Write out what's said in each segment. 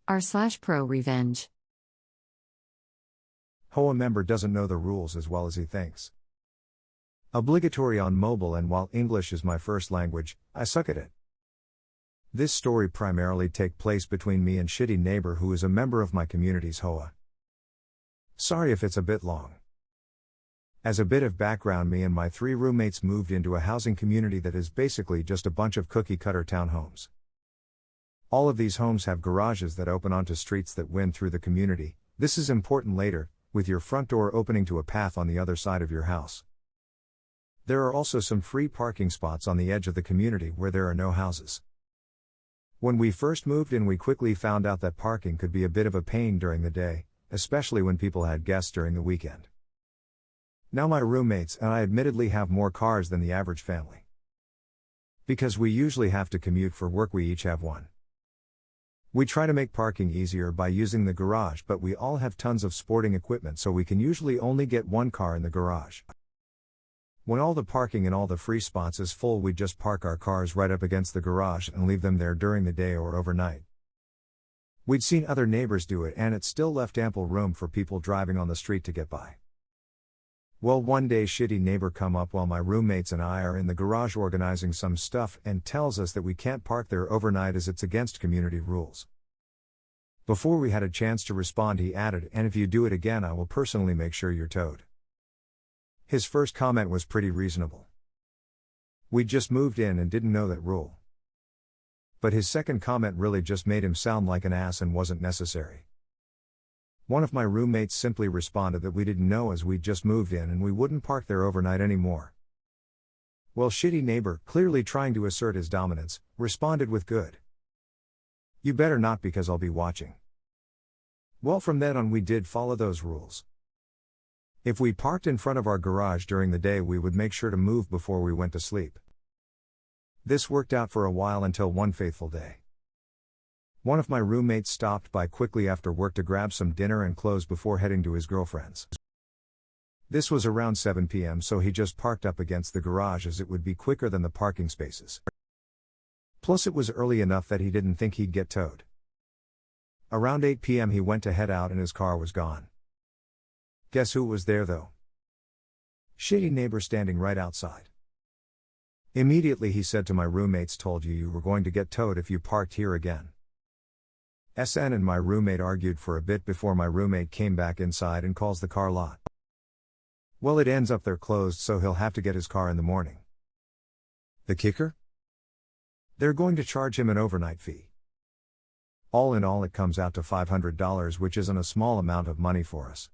r/ProRevenge. HOA member doesn't know the rules as well as he thinks. Obligatory on mobile, and while English is my first language, I suck at it. This story primarily take place between me and shitty neighbor who is a member of my community's HOA. Sorry if it's a bit long. As a bit of background, me and my 3 roommates moved into a housing community that is basically just a bunch of cookie-cutter townhomes. All of these homes have garages that open onto streets that wind through the community. This is important later, with your front door opening to a path on the other side of your house. There are also some free parking spots on the edge of the community where there are no houses. When we first moved in, we quickly found out that parking could be a bit of a pain during the day, especially when people had guests during the weekend. Now my roommates and I admittedly have more cars than the average family. Because we usually have to commute for work, we each have one. We try to make parking easier by using the garage, but we all have tons of sporting equipment, so we can usually only get one car in the garage. When all the parking and all the free spots is full, we just park our cars right up against the garage and leave them there during the day or overnight. We'd seen other neighbors do it, and it still left ample room for people driving on the street to get by. Well, one day shitty neighbor come up while my roommates and I are in the garage organizing some stuff and tells us that we can't park there overnight as it's against community rules. Before we had a chance to respond, he added, "And if you do it again, I will personally make sure you're towed." His first comment was pretty reasonable. We'd just moved in and didn't know that rule. But his second comment really just made him sound like an ass and wasn't necessary. One of my roommates simply responded that we didn't know as we'd just moved in and we wouldn't park there overnight anymore. Well, shitty neighbor, clearly trying to assert his dominance, responded with, "Good. You better not, because I'll be watching." Well, from then on we did follow those rules. If we parked in front of our garage during the day, we would make sure to move before we went to sleep. This worked out for a while until one fateful day. One of my roommates stopped by quickly after work to grab some dinner and clothes before heading to his girlfriend's. This was around 7 p.m., so he just parked up against the garage as it would be quicker than the parking spaces. Plus it was early enough that he didn't think he'd get towed. Around 8 p.m. he went to head out and his car was gone. Guess who was there though? Shitty neighbor standing right outside. Immediately he said to my roommates, "Told you were going to get towed if you parked here again." SN and my roommate argued for a bit before my roommate came back inside and calls the car lot. Well, it ends up they're closed, so he'll have to get his car in the morning. The kicker? They're going to charge him an overnight fee. All in all, it comes out to $500, which isn't a small amount of money for us.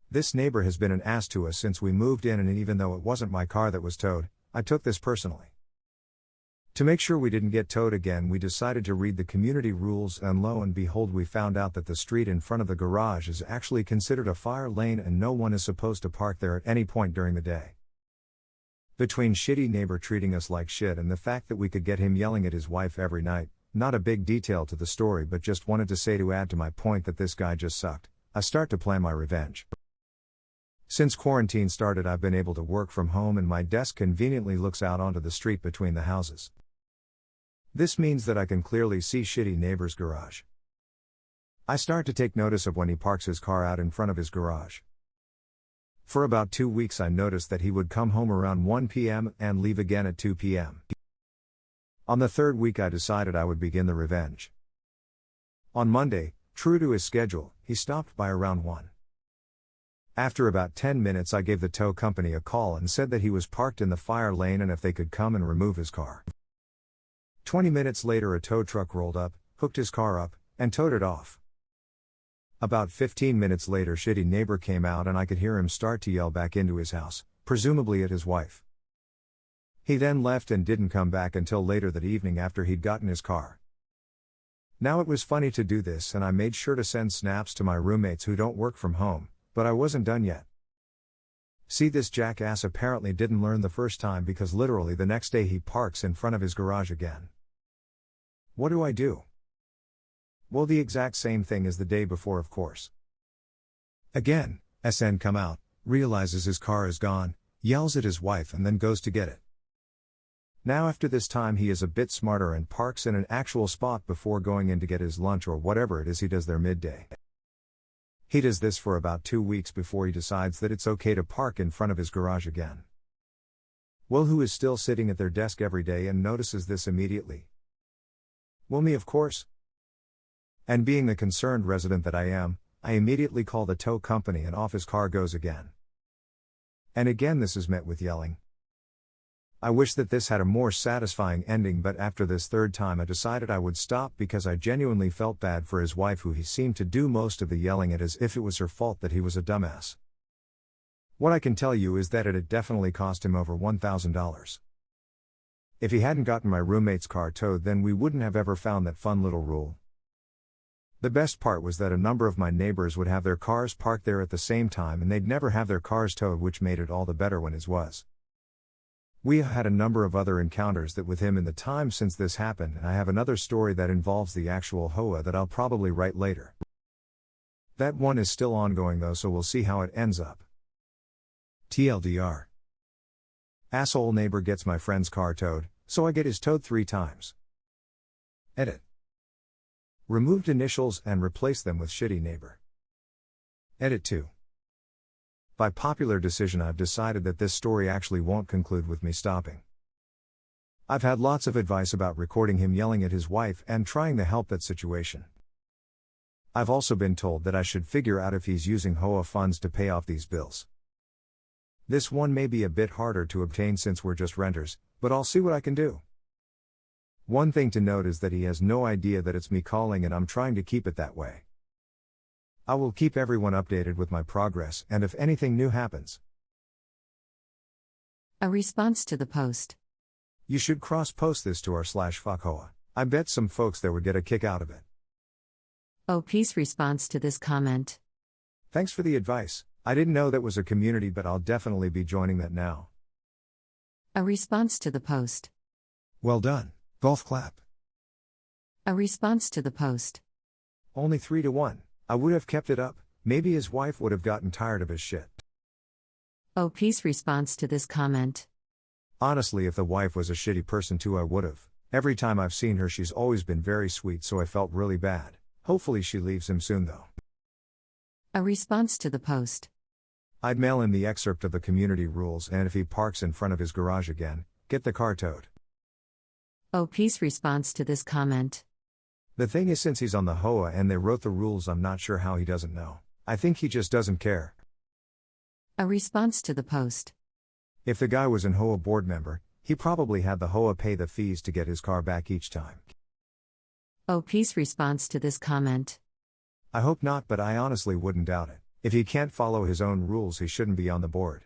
This neighbor has been an ass to us since we moved in, and even though it wasn't my car that was towed, I took this personally. To make sure we didn't get towed again, we decided to read the community rules, and lo and behold, we found out that the street in front of the garage is actually considered a fire lane and no one is supposed to park there at any point during the day. Between shitty neighbor treating us like shit and the fact that we could get him yelling at his wife every night, not a big detail to the story, but just wanted to say to add to my point that this guy just sucked, I start to plan my revenge. Since quarantine started, I've been able to work from home and my desk conveniently looks out onto the street between the houses. This means that I can clearly see shitty neighbor's garage. I start to take notice of when he parks his car out in front of his garage. For about 2 weeks I noticed that he would come home around 1 p.m. and leave again at 2 p.m. On the 3rd week I decided I would begin the revenge. On Monday, true to his schedule, he stopped by around 1. After about 10 minutes I gave the tow company a call and said that he was parked in the fire lane and if they could come and remove his car. 20 minutes later a tow truck rolled up, hooked his car up, and towed it off. About 15 minutes later shitty neighbor came out and I could hear him start to yell back into his house, presumably at his wife. He then left and didn't come back until later that evening after he'd gotten his car. Now it was funny to do this and I made sure to send snaps to my roommates who don't work from home, but I wasn't done yet. See, this jackass apparently didn't learn the first time because literally the next day he parks in front of his garage again. What do I do? Well, the exact same thing as the day before, of course. Again, SN come out, realizes his car is gone, yells at his wife and then goes to get it. Now after this time he is a bit smarter and parks in an actual spot before going in to get his lunch or whatever it is he does there midday. He does this for about 2 weeks before he decides that it's okay to park in front of his garage again. Will, who is still sitting at their desk every day and notices this immediately? Will, me of course. And being the concerned resident that I am, I immediately call the tow company and off his car goes again. And again this is met with yelling. I wish that this had a more satisfying ending, but after this third time I decided I would stop because I genuinely felt bad for his wife, who he seemed to do most of the yelling at as if it was her fault that he was a dumbass. What I can tell you is that it had definitely cost him over $1,000. If he hadn't gotten my roommate's car towed, then we wouldn't have ever found that fun little rule. The best part was that a number of my neighbors would have their cars parked there at the same time and they'd never have their cars towed, which made it all the better when his was. We have had a number of other encounters that with him in the time since this happened, and I have another story that involves the actual HOA that I'll probably write later. That one is still ongoing though, so we'll see how it ends up. TLDR. Asshole neighbor gets my friend's car towed, so I get his towed 3 times. Edit. Removed initials and replaced them with shitty neighbor. Edit 2. By popular decision I've decided that this story actually won't conclude with me stopping. I've had lots of advice about recording him yelling at his wife and trying to help that situation. I've also been told that I should figure out if he's using HOA funds to pay off these bills. This one may be a bit harder to obtain since we're just renters, but I'll see what I can do. One thing to note is that he has no idea that it's me calling, and I'm trying to keep it that way. I will keep everyone updated with my progress and if anything new happens. A response to the post. You should cross-post this to r/fuckhoa. I bet some folks there would get a kick out of it. OP's response to this comment. Thanks for the advice. I didn't know that was a community, but I'll definitely be joining that now. A response to the post. Well done. Golf clap. A response to the post. Only 3-1. I would have kept it up, maybe his wife would have gotten tired of his shit. OP's response to this comment. Honestly, if the wife was a shitty person too, I would have. Every time I've seen her she's always been very sweet, so I felt really bad. Hopefully she leaves him soon though. A response to the post. I'd mail him the excerpt of the community rules, and if he parks in front of his garage again, get the car towed. OP's response to this comment. The thing is, since he's on the HOA and they wrote the rules, I'm not sure how he doesn't know. I think he just doesn't care. A response to the post. If the guy was an HOA board member, he probably had the HOA pay the fees to get his car back each time. OP's response to this comment. I hope not, but I honestly wouldn't doubt it. If he can't follow his own rules, he shouldn't be on the board.